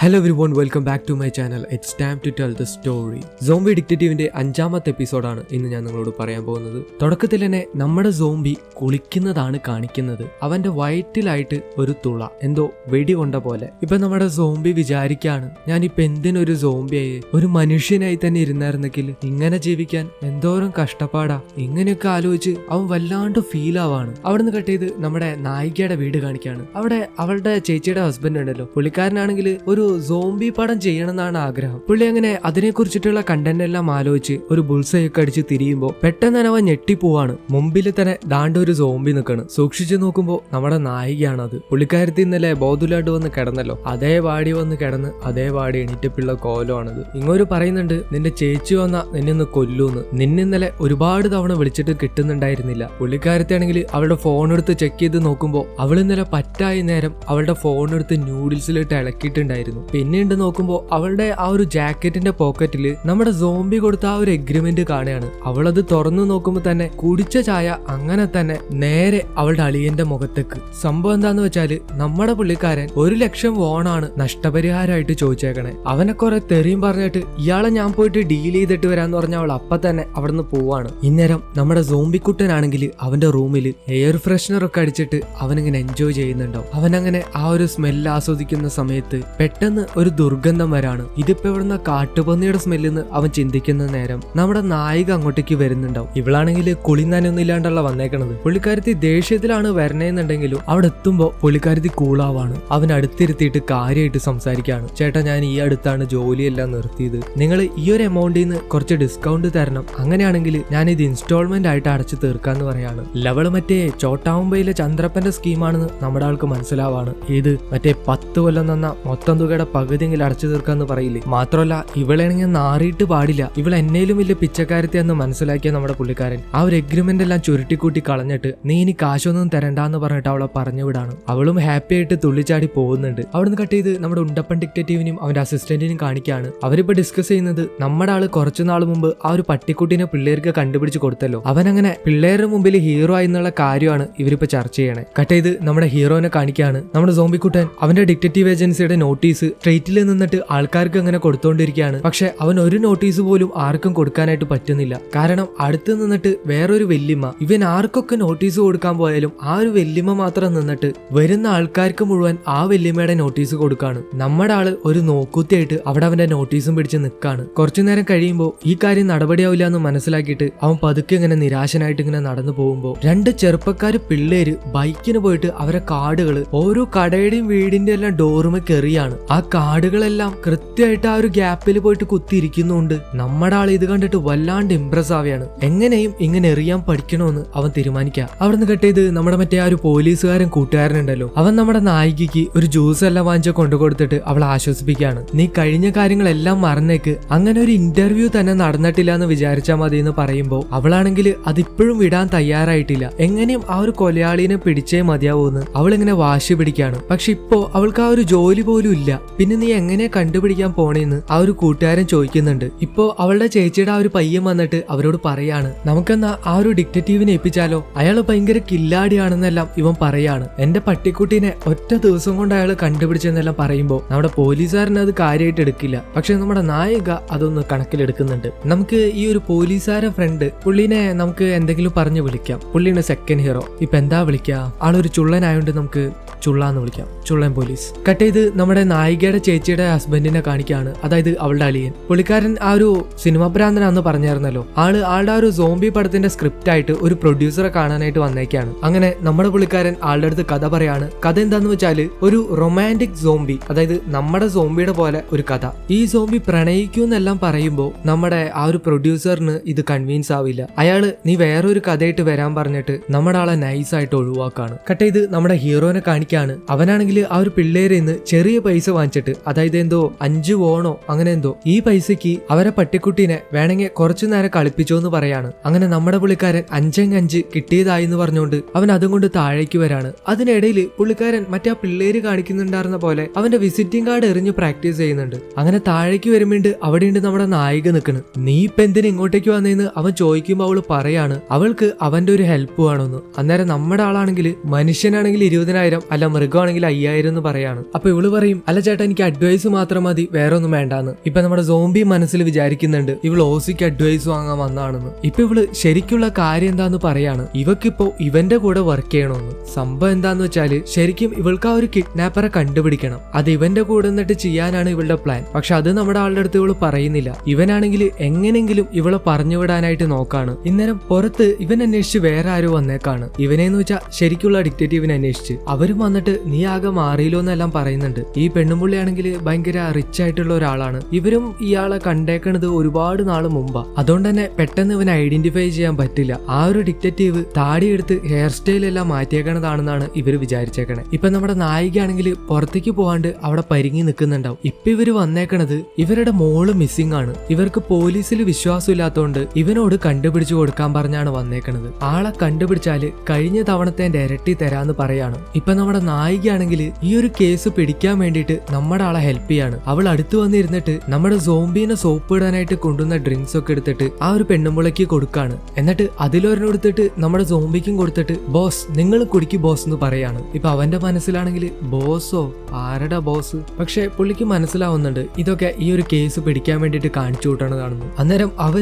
Hello everyone, welcome back to my channel. It's time to tell the story. Zombie ഡിറ്റക്റ്റീവിന്റെ 5ാമത്തെ എപ്പിസോഡാണ് ഇന്ന് ഞാൻ നിങ്ങളോട് പറയാൻ പോകുന്നത്. തുടക്കത്തിൽ തന്നെ നമ്മുടെ സോംബി കുളിക്കുന്നതാണ് കാണിക്കുന്നത്. അവന്റെ വയറ്റിലായിട്ട് ഒരു തുള എന്തോ വെടി കൊണ്ട പോലെ. ഇപ്പൊ നമ്മുടെ സോംബി വിചാരിക്കാണ്, ഞാനിപ്പോ എന്തിനൊരു സോംബിയായി, ഒരു മനുഷ്യനായി തന്നെ ഇരുന്നായിരുന്നെങ്കിൽ ഇങ്ങനെ ജീവിക്കാൻ എന്തോരം കഷ്ടപ്പാടാ. ഇങ്ങനെയൊക്കെ ആലോചിച്ച് അവൻ വല്ലാണ്ട് ഫീൽ ആവാണ്. അവിടുന്ന് കട്ട് ചെയ്ത് നമ്മുടെ നായികയുടെ വീട് കാണിക്കാണ്. അവിടെ അവളുടെ ചേച്ചിയുടെ ഹസ്ബൻഡ് ഉണ്ടല്ലോ, പുള്ളിക്കാരനാണെങ്കിൽ ഒരു സോംബി പടം ചെയ്യണമെന്നാണ് ആഗ്രഹം. പുള്ളി അങ്ങനെ അതിനെ കുറിച്ചിട്ടുള്ള കണ്ടന്റ് എല്ലാം ആലോചിച്ച് ഒരു ബുൾസയൊക്കെ അടിച്ച് തിരിയുമ്പോ പെട്ടെന്ന് തന്നെ അവൻ ഞെട്ടിപ്പോവാണ്. മുമ്പിൽ തന്നെ ദാണ്ട് ഒരു സോംബി നിൽക്കണം. സൂക്ഷിച്ചു നോക്കുമ്പോ നമ്മുടെ നായികയാണത്. പുള്ളിക്കാരത്തി ഇന്നലെ ബോധുലായിട്ട് വന്ന് കിടന്നല്ലോ, അതേ വാടി വന്ന് കിടന്ന് അതേ വാടി എണീറ്റപ്പിള്ള കോലമാണത്. ഇങ്ങോട്ട് പറയുന്നുണ്ട്, നിന്റെ ചേച്ചി വന്ന നിന്നെ കൊല്ലൂന്ന്. നിന്നിന്നലെ ഒരുപാട് തവണ വിളിച്ചിട്ട് കിട്ടുന്നുണ്ടായിരുന്നില്ല. പുള്ളിക്കാരത്തി ആണെങ്കിൽ അവളുടെ ഫോൺ എടുത്ത് ചെക്ക് ചെയ്ത് നോക്കുമ്പോ അവൾ ഇന്നലെ പറ്റായി നേരം അവളുടെ ഫോൺ എടുത്ത് ന്യൂഡിൽസിലിട്ട് ഇളക്കിയിട്ടുണ്ടായിരുന്നു. പിന്നീട് നോക്കുമ്പോ അവളുടെ ആ ഒരു ജാക്കറ്റിന്റെ പോക്കറ്റില് നമ്മുടെ സോംബി കൊടുത്ത ആ ഒരു എഗ്രിമെന്റ് കാണുകയാണ്. അവളത് തുറന്നു നോക്കുമ്പോ തന്നെ കുടിച്ച ചായ അങ്ങനെ തന്നെ നേരെ അവളുടെ അളിയന്റെ മുഖത്തേക്ക്. സംഭവം എന്താന്ന് വെച്ചാല് നമ്മുടെ പുള്ളിക്കാരൻ 1,00,000 വോണാണ് നഷ്ടപരിഹാരമായിട്ട് ചോദിച്ചേക്കണേ. അവനെ കുറെ തെറിയും പറഞ്ഞിട്ട് ഇയാളെ ഞാൻ പോയിട്ട് ഡീൽ ചെയ്തിട്ട് വരാന്ന് പറഞ്ഞ അവൾ അപ്പൊ തന്നെ അവിടുന്ന് പോവാണ്. ഇന്നേരം നമ്മുടെ സോംബിക്കുട്ടനാണെങ്കിൽ അവന്റെ റൂമിൽ എയർ ഫ്രഷ്നർ ഒക്കെ അടിച്ചിട്ട് അവനിങ്ങനെ എൻജോയ് ചെയ്യുന്നുണ്ടാവും. അവനങ്ങനെ ആ ഒരു സ്മെല്ല് ആസ്വദിക്കുന്ന സമയത്ത് പെട്ടെന്ന് ഒരു ദുർഗന്ധം വരാണ്. ഇതിപ്പോ ഇവിടുന്ന് കാട്ടുപന്നിയുടെ സ്മെല്ലെന്ന് അവൻ ചിന്തിക്കുന്ന നേരം നമ്മുടെ നായിക അങ്ങോട്ടേക്ക് വരുന്നുണ്ടാവും. ഇവളാണെങ്കിൽ കുളിന്നാനൊന്നും ഇല്ലാണ്ടല്ല വന്നേക്കണത്. പുള്ളിക്കാരത്തി ദേഷ്യത്തിലാണ് വരണേന്നുണ്ടെങ്കിലും അവിടെ എത്തുമ്പോ പുള്ളിക്കാരത്തി കൂളാവാണ്. അവൻ അടുത്തിരുത്തിയിട്ട് കാര്യമായിട്ട് സംസാരിക്കാണ്. ചേട്ടാ, ഞാൻ ഈ അടുത്താണ് ജോലിയെല്ലാം നിർത്തിയത്. നിങ്ങൾ ഈ ഒരു എമൗണ്ടിൽ നിന്ന് കുറച്ച് ഡിസ്കൗണ്ട് തരണം. അങ്ങനെയാണെങ്കിൽ ഞാൻ ഇത് ഇൻസ്റ്റാൾമെന്റ് ആയിട്ട് അടച്ചു തീർക്കാന്ന് പറയാണ്. ലെവള് മറ്റേ ചോട്ടാമുംബൈയിലെ ചന്ദ്രപ്പന്റെ സ്കീമാണെന്ന് നമ്മുടെ ആൾക്ക് മനസ്സിലാവാണ്. ഇത് മറ്റേ 10 കൊല്ലം തന്ന മൊത്തം തുകയുടെ പകുതിയെങ്കിലും അടച്ചു തീർക്കാന്ന് പറയില്ലേ. മാത്രമല്ല ഇവളാണെങ്കിൽ നാറിയിട്ട് പാടില്ല, ഇവൾ എന്നേലും വലിയ പിച്ചക്കാരത്തി എന്ന് മനസ്സിലാക്കിയ നമ്മുടെ പുള്ളിക്കാരൻ ആ ഒരു എഗ്രിമെന്റ് എല്ലാം ചുരുട്ടിക്കൂട്ടി കളഞ്ഞിട്ട് നീ ഇനി കാശൊന്നും തരണ്ടെന്ന് പറഞ്ഞിട്ട് അവളെ പറഞ്ഞു വിടാണ്. അവളും ഹാപ്പി ആയിട്ട് തുള്ളിച്ചാടി പോകുന്നുണ്ട്. അവിടുന്ന് കട്ട് ചെയ്ത് നമ്മുടെ ഉണ്ടപ്പൻ ഡിറ്റക്റ്റീവിനും അവന്റെ അസിസ്റ്റന്റിനും കാണിക്കാണ്. അവരിപ്പോ ഡിസ്കസ് ചെയ്യുന്നത് നമ്മുടെ ആള് കുറച്ചു നാൾ മുമ്പ് ആ ഒരു പട്ടിക്കുട്ടീനെ പിള്ളേർക്ക് കണ്ടുപിടിച്ച് കൊടുത്തല്ലോ, അവനങ്ങനെ പിള്ളേരുടെ മുമ്പിൽ ഹീറോ ആയെന്നുള്ള കാര്യമാണ് ഇവരിപ്പോ ചർച്ച ചെയ്യണേ. കട്ട് ചെയ്ത് നമ്മുടെ ഹീറോനെ കാണിക്കാണ്. നമ്മുടെ സോംബിക്കുട്ടൻ അവന്റെ ഡിറ്റക്റ്റീവ് ഏജൻസിയുടെ നോട്ടീസ് സ്ട്രീറ്റിൽ നിന്നിട്ട് ആൾക്കാർക്ക് അങ്ങനെ കൊടുത്തോണ്ടിരിക്കുകയാണ്. പക്ഷെ അവൻ ഒരു നോട്ടീസ് പോലും ആർക്കും കൊടുക്കാനായിട്ട് പറ്റുന്നില്ല. കാരണം അടുത്ത് നിന്നിട്ട് വേറൊരു വല്യമ്മ, ഇവൻ ആർക്കൊക്കെ നോട്ടീസ് കൊടുക്കാൻ പോയാലും ആ ഒരു വല്യമ്മ മാത്രം നിന്നിട്ട് വരുന്ന ആൾക്കാർക്ക് മുഴുവൻ ആ വല്യമ്മയുടെ നോട്ടീസ് കൊടുക്കാണ്. നമ്മുടെ ആള് ഒരു നോക്കൂത്തിയായിട്ട് അവിടെ അവന്റെ നോട്ടീസും പിടിച്ച് നിൽക്കാണ്. കുറച്ചു നേരം കഴിയുമ്പോൾ ഈ കാര്യം നടപടിയാവില്ല എന്ന് മനസ്സിലാക്കിയിട്ട് അവൻ പതുക്കെ ഇങ്ങനെ നിരാശനായിട്ട് ഇങ്ങനെ നടന്നു പോകുമ്പോ 2 ചെറുപ്പക്കാര് പിള്ളേര് ബൈക്കിന് പോയിട്ട് അവരെ കാർഡുകൾ ഓരോ കടയുടെയും വീടിന്റെ എല്ലാം ഡോറുമ കെറിയാണ്. ആ കാർഡുകളെല്ലാം കൃത്യമായിട്ട് ആ ഒരു ഗ്യാപ്പിൽ പോയിട്ട് കുത്തിയിരിക്കുന്നുണ്ട്. നമ്മുടെ ആൾ ഇത് കണ്ടിട്ട് വല്ലാണ്ട് ഇംപ്രസ് ആവുകയാണ്. എങ്ങനെയും ഇങ്ങനെ എറിയാൻ പഠിക്കണമെന്ന് അവൻ തീരുമാനിക്കാം. അവിടുന്ന് കട്ട് ചെയ്ത് നമ്മുടെ മറ്റേ ആ ഒരു പോലീസുകാരൻ കൂട്ടുകാരനുണ്ടല്ലോ, അവൻ നമ്മുടെ നായികയ്ക്ക് ഒരു ജ്യൂസ് എല്ലാം വാങ്ങിച്ച് കൊണ്ടു കൊടുത്തിട്ട് അവളെ ആശ്വസിപ്പിക്കുകയാണ്. നീ കഴിഞ്ഞ കാര്യങ്ങളെല്ലാം മറന്നേക്ക്, അങ്ങനെ ഒരു ഇന്റർവ്യൂ തന്നെ നടന്നിട്ടില്ല എന്ന് വിചാരിച്ചാൽ മതി എന്ന് പറയുമ്പോൾ അവളാണെങ്കിൽ അതിപ്പോഴും വിടാൻ തയ്യാറായിട്ടില്ല. എങ്ങനെയും ആ ഒരു കൊലയാളിനെ പിടിച്ചേ മതിയാവൂന്ന് അവളിങ്ങനെ വാശി പിടിക്കുകയാണ്. പക്ഷെ ഇപ്പോ അവൾക്ക് ആ ഒരു ജോലി പോലും ഇല്ല. പിന്നെ നീ എങ്ങനെ കണ്ടുപിടിക്കാൻ പോണേന്ന് ആ ഒരു കൂട്ടുകാരൻ ചോദിക്കുന്നുണ്ട്. ഇപ്പോ അവളുടെ ചേച്ചിയുടെ ആ ഒരു പയ്യൻ വന്നിട്ട് അവരോട് പറയാണ്, നമുക്കെന്നാ ആ ഒരു ഡിറ്റക്റ്റീവിനെ ഏൽപ്പിച്ചാലോ, അയാൾ ഭയങ്കര കില്ലാടിയാണെന്നെല്ലാം ഇവൻ പറയാണ്. എന്റെ പട്ടിക്കുട്ടീനെ ഒറ്റ ദിവസം കൊണ്ട് അയാൾ കണ്ടുപിടിച്ചെന്നെല്ലാം പറയുമ്പോ നമ്മുടെ പോലീസുകാരൻ അത് കാര്യമായിട്ട് എടുക്കില്ല. പക്ഷെ നമ്മുടെ നായിക അതൊന്ന് കണക്കിലെടുക്കുന്നുണ്ട്. നമുക്ക് ഈ ഒരു പോലീസുകാരൻ ഫ്രണ്ട് പുള്ളിനെ നമുക്ക് എന്തെങ്കിലും പറഞ്ഞു വിളിക്കാം. പുള്ളിയാണ് സെക്കൻഡ് ഹീറോ. ഇപ്പൊ എന്താ വിളിക്കുക, ആളൊരു ചുള്ളനായോണ്ട് നമുക്ക് ചുള്ളാന്ന് വിളിക്കാം, ചുള്ളൻ പോലീസ്. കട്ട് ചെയ്ത് നമ്മുടെ നായികയുടെ ചേച്ചിയുടെ ഹസ്ബൻഡിനെ കാണിക്കാണ്. അതായത് അവളുടെ അളിയൻ. പുള്ളിക്കാരൻ ആ ഒരു സിനിമ ഭ്രാന്തനാന്ന് പറഞ്ഞായിരുന്നല്ലോ, ആളുടെ ആ ഒരു സോംബി പടത്തിന്റെ സ്ക്രിപ്റ്റ് ആയിട്ട് ഒരു പ്രൊഡ്യൂസറെ കാണാനായിട്ട് വന്നേക്കാണ്. അങ്ങനെ നമ്മുടെ പുള്ളിക്കാരൻ ആളുടെ അടുത്ത് കഥ പറയാണ്. കഥ എന്താന്ന് വെച്ചാല് ഒരു റൊമാൻറ്റിക് സോംബി, അതായത് നമ്മുടെ സോംബിയുടെ പോലെ ഒരു കഥ. ഈ സോംബി പ്രണയിക്കൂന്നെല്ലാം പറയുമ്പോ നമ്മുടെ ആ ഒരു പ്രൊഡ്യൂസറിന് ഇത് കൺവീൻസ് ആവില്ല. അയാള് നീ വേറൊരു കഥയായിട്ട് വരാൻ പറഞ്ഞിട്ട് നമ്മുടെ ആളെ നൈസായിട്ട് ഒഴിവാക്കാണ്. കട്ട് ചെയ്ത് നമ്മുടെ ഹീറോനെ കാണിക്കാണ്. അവനാണെങ്കിൽ ആ ഒരു പിള്ളേരിൽ നിന്ന് ചെറിയ പൈസ വാങ്ങിച്ചിട്ട്, അതായത് എന്തോ 5 വോണോ അങ്ങനെ എന്തോ, ഈ പൈസക്ക് അവരെ പട്ടിക്കുട്ടീനെ വേണമെങ്കിൽ കുറച്ചു നേരം കളിപ്പിച്ചോ എന്ന് പറയാണ്. അങ്ങനെ നമ്മുടെ പുള്ളിക്കാരൻ 5 കിട്ടിയതായി എന്ന് പറഞ്ഞുകൊണ്ട് അവൻ അതും കൊണ്ട് താഴേക്ക് വരാണ്. അതിനിടയിൽ പുള്ളിക്കാരൻ മറ്റേ ആ പിള്ളേര് കാണിക്കുന്നുണ്ടായിരുന്ന പോലെ അവന്റെ വിസിറ്റിംഗ് കാർഡ് എറിഞ്ഞ് പ്രാക്ടീസ് ചെയ്യുന്നുണ്ട്. അങ്ങനെ താഴേക്ക് വരുമ്പോണ്ട് അവിടെയുണ്ട് നമ്മുടെ നായിക നിൽക്കുന്നു. നീ ഇപ്പൊ എന്തിനു ഇങ്ങോട്ടേക്ക് വന്നേന്ന് അവൻ ചോദിക്കുമ്പോൾ അവള് പറയാണ് അവൾക്ക് അവന്റെ ഒരു ഹെൽപ്പ് വേണമെന്ന്. അന്നേരം നമ്മുടെ ആളാണെങ്കിൽ മനുഷ്യനാണെങ്കിൽ 20,000 അല്ല മൃഗമാണെങ്കിൽ 5,000 എന്ന് പറയാണ്. അപ്പൊ ഇവള് പറയും, അല്ല ചേട്ടാ എനിക്ക് അഡ്വൈസ് മാത്രം മതി, വേറെ ഒന്നും വേണ്ടാന്ന്. ഇപ്പൊ നമ്മുടെ സോംബി മനസ്സിൽ വിചാരിക്കുന്നുണ്ട് ഇവൾ ഓസിക്ക് അഡ്വൈസ് വാങ്ങാൻ വന്നാണെന്ന്. ഇപ്പൊ ഇവള് ശരിക്കുള്ള കാര്യം എന്താന്ന് പറയാണ്, ഇവക്കിപ്പോ ഇവന്റെ കൂടെ വർക്ക് ചെയ്യണമെന്ന്. സംഭവം എന്താന്ന് വെച്ചാല് ശരിക്കും ഇവൾക്ക് ആ ഒരു കിഡ്നാപ്പറെ കണ്ടുപിടിക്കണം. അത് ഇവന്റെ കൂടെ നിന്നിട്ട് ചെയ്യാനാണ് ഇവളുടെ പ്ലാൻ. പക്ഷെ അത് നമ്മുടെ ആളുടെ അടുത്ത് ഇവള് പറയുന്നില്ല. ഇവനാണെങ്കിൽ എങ്ങനെങ്കിലും ഇവളെ പറഞ്ഞുവിടാനായിട്ട് നോക്കാണ്. ഇന്നേരം പുറത്ത് ഇവൻ അന്വേഷിച്ച് വേറെ ആരോ വന്നേക്കാണ്. ഇവനെന്ന് വെച്ചാൽ ശരിക്കുള്ള ഡിറ്റക്റ്റീവിനെ അന്വേഷിച്ച്. അവരും വന്നിട്ട് നീ ആകെ മാറിയില്ലോ എന്നെല്ലാം പറയുന്നുണ്ട്. ഈ പെണ്ണുമ്പുള്ളിയാണെങ്കിൽ ഭയങ്കര റിച്ച് ആയിട്ടുള്ള ഒരാളാണ്. ഇവരും ഇയാളെ കണ്ടേക്കണത് ഒരുപാട് നാള് മുമ്പാ. അതുകൊണ്ട് തന്നെ പെട്ടെന്ന് ഇവൻ ഐഡന്റിഫൈ ചെയ്യാൻ പറ്റില്ല. ആ ഒരു ഡിറ്റക്റ്റീവ് താടിയെടുത്ത് ഹെയർ സ്റ്റൈൽ എല്ലാം മാറ്റിയേക്കണതാണെന്നാണ് ഇവര് വിചാരിച്ചേക്കണേ. ഇപ്പൊ നമ്മുടെ നായികയാണെങ്കിൽ പുറത്തേക്ക് പോകാണ്ട് അവിടെ പരിങ്ങി നിൽക്കുന്നുണ്ടാവും. ഇപ്പൊ ഇവര് വന്നേക്കണത് ഇവരുടെ മോള് മിസ്സിംഗ് ആണ്. ഇവർക്ക് പോലീസിൽ വിശ്വാസമില്ലാത്തതുകൊണ്ട് ഇവനോട് കണ്ടുപിടിച്ചു കൊടുക്കാൻ പറഞ്ഞാണ് വന്നേക്കണത്. ആളെ കണ്ടുപിടിച്ചാല് കഴിഞ്ഞ തവണത്തെ ഇരട്ടി തരാന്ന് പറയാണ്. ഇപ്പൊ നമ്മുടെ നായികയാണെങ്കിൽ ഈ ഒരു കേസ് പിടിക്കാൻ വേണ്ടിയിട്ട് നമ്മുടെ ആളെ ഹെൽപ്പ് ചെയ്യാണ്. അവൾ അടുത്ത് വന്നിരുന്നിട്ട് നമ്മുടെ സോംബീനെ സോപ്പ് ഇടാനായിട്ട് കൊണ്ടുവന്ന ഡ്രിങ്ക്സ് ഒക്കെ എടുത്തിട്ട് ആ ഒരു പെണ്ണുമ്പുളയ്ക്ക് കൊടുക്കാണ്. എന്നിട്ട് അതിലൊരെണ്ണം എടുത്തിട്ട് നമ്മുടെ സോംബിക്കും കൊടുത്തിട്ട് ബോസ് നിങ്ങൾ കുടിക്ക് ബോസ് എന്ന് പറയാണ്. ഇപ്പൊ അവന്റെ മനസ്സിലാണെങ്കിൽ ബോസോ, ആരുടെ ബോസ്? പക്ഷെ പുള്ളിക്ക് മനസ്സിലാവുന്നുണ്ട് ഇതൊക്കെ ഈ ഒരു കേസ് പിടിക്കാൻ വേണ്ടിയിട്ട് കാണിച്ചു കൂട്ടണതാണെന്ന്. അന്നേരം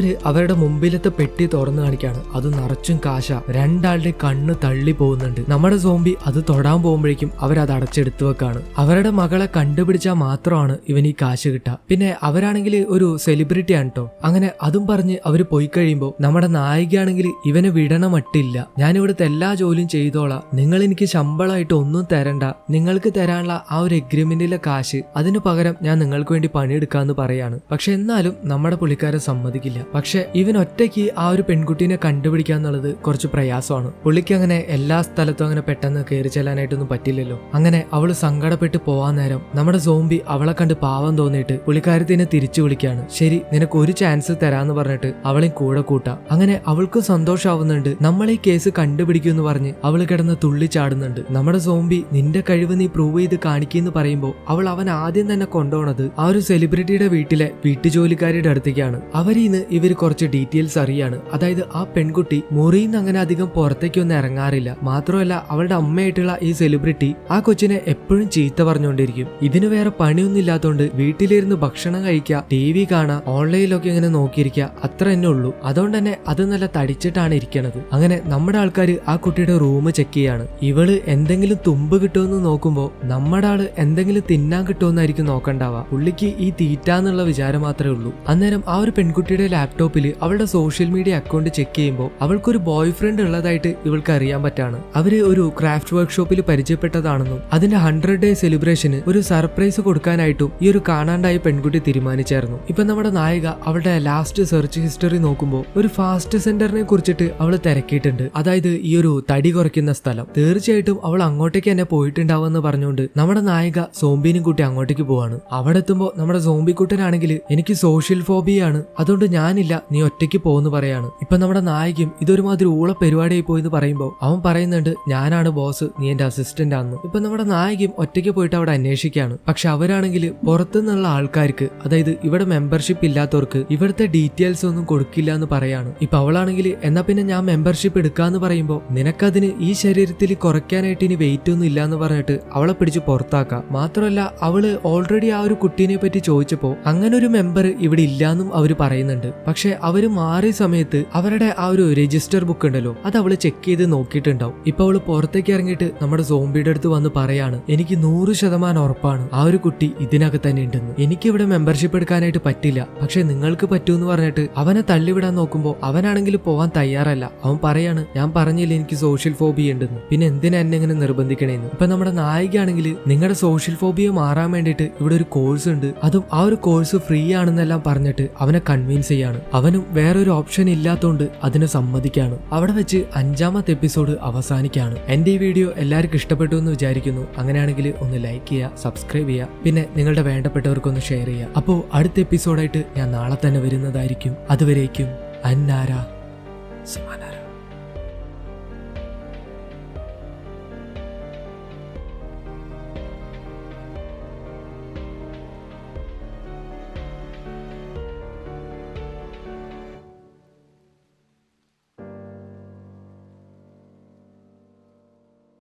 അവരുടെ മുമ്പിലത്തെ പെട്ടി തുറന്നു കാണിക്കാണ്. അത് നിറച്ചും കാശ. രണ്ടാളുടെ കണ്ണ് തള്ളി പോകുന്നുണ്ട്. നമ്മുടെ സോംബി അത് തൊടാൻ പോകുമ്പോഴേക്കും അവരത് അടച്ചെടുത്തു വെക്കാണ്. അവരുടെ മകളെ കണ്ടുപിടിച്ചാൽ മാത്രമാണ് ഇവന് ഈ കാശ് കിട്ടുക. പിന്നെ അവരാണെങ്കിൽ ഒരു സെലിബ്രിറ്റി ആണ് കേട്ടോ. അങ്ങനെ അതും പറഞ്ഞ് അവര് പോയി കഴിയുമ്പോൾ നമ്മുടെ നായികയാണെങ്കിൽ ഇവനെ വിടണമട്ടില്ല. ഞാനിവിടുത്തെ എല്ലാ ജോലിയും ചെയ്തോളാം, നിങ്ങൾ എനിക്ക് ശമ്പളമായിട്ട് ഒന്നും തരണ്ട, നിങ്ങൾക്ക് തരാനുള്ള ആ ഒരു എഗ്രിമെന്റിലെ കാശ് അതിനു പകരം ഞാൻ നിങ്ങൾക്ക് വേണ്ടി പണിയെടുക്കാന്ന് പറയാണ്. പക്ഷെ എന്നാലും നമ്മുടെ പുള്ളിക്കാരൻ സമ്മതിക്കില്ല. പക്ഷെ ഇവൻ ഒറ്റയ്ക്ക് ആ ഒരു പെൺകുട്ടീനെ കണ്ടുപിടിക്കുക എന്നുള്ളത് കുറച്ച് പ്രയാസമാണ്. പുള്ളിക്ക് അങ്ങനെ എല്ലാ സ്ഥലത്തും അങ്ങനെ പെട്ടെന്ന് കയറി ചെല്ലാനായിട്ടൊന്നും പറ്റില്ലല്ലോ. അങ്ങനെ അവള് സങ്കടപ്പെട്ട് പോവാൻ നേരം നമ്മുടെ സോംബി അവളെ കണ്ട് പാവം തോന്നിയിട്ട് പുള്ളിക്കാരത്തിനെ തിരിച്ചു വിളിക്കാണ്. ശരി നിനക്ക് ഒരു ചാൻസ് തരാന്ന് പറഞ്ഞിട്ട് അവളെ കൂടെ കൂട്ടാം. അങ്ങനെ അവൾക്കും സന്തോഷാവുന്നുണ്ട്. നമ്മൾ ഈ കേസ് കണ്ടുപിടിക്കുമെന്ന് പറഞ്ഞ് അവള് കിടന്ന് തുള്ളിച്ചാടുന്നുണ്ട്. നമ്മുടെ സോംബി നിന്റെ കഴിവ് നീ പ്രൂവ് ചെയ്ത് കാണിക്കുമെന്ന് പറയുമ്പോൾ അവൻ ആദ്യം തന്നെ കൊണ്ടുപോണത് ആ ഒരു സെലിബ്രിറ്റിയുടെ വീട്ടിലെ വീട്ടുജോലിക്കാരുടെ അടുത്തേക്കാണ്. അവരിന്ന് ഇവര് കുറച്ച് ഡീറ്റെയിൽസ് അറിയാണ്. അതായത് ആ പെൺകുട്ടി മുറിയിൽ അങ്ങനെ അധികം പുറത്തേക്കൊന്നും ഇറങ്ങാറില്ല. മാത്രമല്ല അവളുടെ അമ്മയായിട്ടുള്ള ഈ സെലിബ്രിറ്റി ആ കൊച്ചിനെ എപ്പോഴും ചീത്ത പറഞ്ഞുകൊണ്ടിരിക്കും. ഇതിന് വേറെ പണിയൊന്നും ഇല്ലാത്തതുകൊണ്ട് വീട്ടിലിരുന്ന് ഭക്ഷണം കഴിക്കുക, TV കാണാ, ഓൺലൈനിലൊക്കെ ഇങ്ങനെ നോക്കിയിരിക്കുക, അത്ര തന്നെ ഉള്ളൂ. അതുകൊണ്ട് തന്നെ അത് നല്ല തടിച്ചിട്ടാണ് ഇരിക്കണത്. അങ്ങനെ നമ്മുടെ ആൾക്കാര് ആ കുട്ടിയുടെ റൂം ചെക്ക് ചെയ്യാണ്. ഇവള് എന്തെങ്കിലും തുമ്പ് കിട്ടുമെന്ന് നോക്കുമ്പോ നമ്മുടെ ആള് എന്തെങ്കിലും തിന്നാൻ കിട്ടുമെന്നായിരിക്കും നോക്കണ്ടാവുക. പുള്ളിക്ക് ഈ തീറ്റാന്നുള്ള വിചാരം മാത്രമേ ഉള്ളൂ. അന്നേരം ആ ഒരു പെൺകുട്ടിയുടെ ലാപ്ടോപ്പിൽ അവളുടെ സോഷ്യൽ മീഡിയ അക്കൗണ്ട് ചെക്ക് ചെയ്യുമ്പോൾ അവൾക്കൊരു ബോയ് ഫ്രണ്ട് ഉള്ളതായിട്ട് ഇവൾക്ക് അറിയാൻ പറ്റാണ്. അവര് ഒരു ക്രാഫ്റ്റ് വർക്ക്ഷോപ്പിൽ പരിചയപ്പെട്ടതാണെന്നും അതിന്റെ 100 ഡേ സെലിബ്രേഷന് ഒരു സർപ്രൈസ് കൊടുക്കാനായിട്ടും ഈ ഒരു കാണാണ്ടായ പെൺകുട്ടി തീരുമാനിച്ചായിരുന്നു. ഇപ്പൊ നമ്മുടെ നായിക അവളുടെ ലാസ്റ്റ് സെർച്ച് ഹിസ്റ്ററി നോക്കുമ്പോൾ ഒരു ഫാസ്റ്റ് സെന്ററിനെ കുറിച്ചിട്ട് അവള് തിരക്കിയിട്ടുണ്ട്. അതായത് ഈ ഒരു തടി കുറയ്ക്കുന്ന സ്ഥലം. തീർച്ചയായിട്ടും അവൾ അങ്ങോട്ടേക്ക് തന്നെ പോയിട്ടുണ്ടാവുമെന്ന് പറഞ്ഞുകൊണ്ട് നമ്മുടെ നായിക സോംബിനും കൂട്ടി അങ്ങോട്ടേക്ക് പോവാണ്. അവിടെ എത്തുമ്പോൾ നമ്മുടെ സോംബിക്കുട്ടനാണെങ്കിൽ എനിക്ക് സോഷ്യൽ ഫോബിയാണ്, അതുകൊണ്ട് ഞാനില്ല, നീ ഒറ്റയ്ക്ക് പോകുന്നു പറയാണ്. ഇപ്പൊ നമ്മുടെ നായികയും ഇതൊരുമാതിരി ഊള പരിപാടിയായി പോയി എന്ന് പറയുമ്പോൾ അവൻ പറയുന്നുണ്ട് ഞാനാണ് ബോസ്, നീ എന്റെ അസിസ്റ്റന്റ് ആണെന്ന്. ഇപ്പൊ നമ്മുടെ നായികയും ഒറ്റയ്ക്ക് പോയിട്ട് അവിടെ അന്വേഷിക്കുകയാണ്. പക്ഷെ അവരാണെങ്കിൽ പുറത്തുനിന്നുള്ള ആൾക്കാർക്ക്, അതായത് ഇവിടെ മെമ്പർഷിപ്പ് ഇല്ലാത്തവർക്ക് ഇവിടുത്തെ ഡീറ്റെയിൽസ് ഒന്നും കൊടുക്കില്ല എന്ന് പറയാണ്. ഇപ്പൊ അവളാണെങ്കിൽ എന്നാ പിന്നെ ഞാൻ മെമ്പർഷിപ്പ് എടുക്കാന്ന് പറയുമ്പോൾ നിനക്കതിന് ഈ ശരീരത്തിൽ കുറയ്ക്കാനായിട്ട് ഇനി വെയിറ്റ് ഒന്നും ഇല്ല എന്ന് പറഞ്ഞിട്ട് അവളെ പിടിച്ച് പുറത്താക്കാം. മാത്രമല്ല അവള് ഓൾറെഡി ആ ഒരു കുട്ടീനെ പറ്റി ചോദിച്ചപ്പോ അങ്ങനെ ഒരു മെമ്പർ ഇവിടെ ഇല്ലാന്നും അവര് പറയുന്നുണ്ട്. പക്ഷെ അവര് മാറിയ സമയത്ത് അവരുടെ ആ ഒരു രജിസ്റ്റർ ബുക്ക് ഉണ്ടല്ലോ അത് അവള് ചെക്ക് ചെയ്ത് നോക്കിയിട്ടുണ്ടാവും. ഇപ്പൊ അവള് പുറത്തേക്ക് ഇറങ്ങിയിട്ട് നമ്മുടെ സോംബിയുടെ അടുത്ത് വന്ന് പറയാണ് എനിക്ക് 100% ഉറപ്പാണ് ആ ഒരു കുട്ടി ഇതിനകത്ത് തന്നെ ഉണ്ടെന്ന്. എനിക്ക് ഇവിടെ മെമ്പർഷിപ്പ് എടുക്കാനായിട്ട് പറ്റില്ല, പക്ഷെ നിങ്ങൾക്ക് പറ്റൂന്ന് പറഞ്ഞിട്ട് അവനെ തള്ളിവിടാൻ നോക്കുമ്പോ അവനാണെങ്കിൽ പോവാൻ തയ്യാറല്ല. അവൻ പറയാണ് ഞാൻ പറഞ്ഞില്ല എനിക്ക് സോഷ്യൽ ഫോബിയ ഉണ്ടെന്ന്, പിന്നെ എന്തിനാ എന്നെ ഇങ്ങനെ നിർബന്ധിക്കണേന്ന്. ഇപ്പൊ നമ്മുടെ നായികയാണെങ്കിൽ നിങ്ങളുടെ സോഷ്യൽ ഫോബിയ മാറാൻ വേണ്ടിയിട്ട് ഇവിടെ ഒരു കോഴ്സ് ഉണ്ട്, അതും ആ ഒരു കോഴ്സ് ഫ്രീ ആണെന്നെല്ലാം പറഞ്ഞിട്ട് അവനെ കൺവിൻസ് ചെയ്യാണ്. അവനും വേറൊരു ഓപ്ഷൻ ഇല്ലാത്തോണ്ട് അതിനെ സമ്മതിക്കാണ്. അവിടെ വെച്ച് 5ാമത്തെ എപ്പിസോഡ് അവസാനിക്കാണ്. എന്റെ ഈ വീഡിയോ എല്ലാവർക്കും ഇഷ്ടപ്പെട്ടു എന്ന് വിചാരിക്കുന്നു. അങ്ങനെയാണെങ്കിൽ ഒന്ന് ലൈക്ക് ചെയ്യുക, സബ്സ്ക്രൈബ് ചെയ്യുക, പിന്നെ നിങ്ങളുടെ വേണ്ടപ്പെട്ടവർക്കൊന്ന് ഷെയർ ചെയ്യുക. അപ്പോൾ അടുത്ത എപ്പിസോഡായിട്ട് ഞാൻ നാളെ തന്നെ വരുന്നതായിരിക്കും. അതുവരേക്കും അന്നാര സമാന.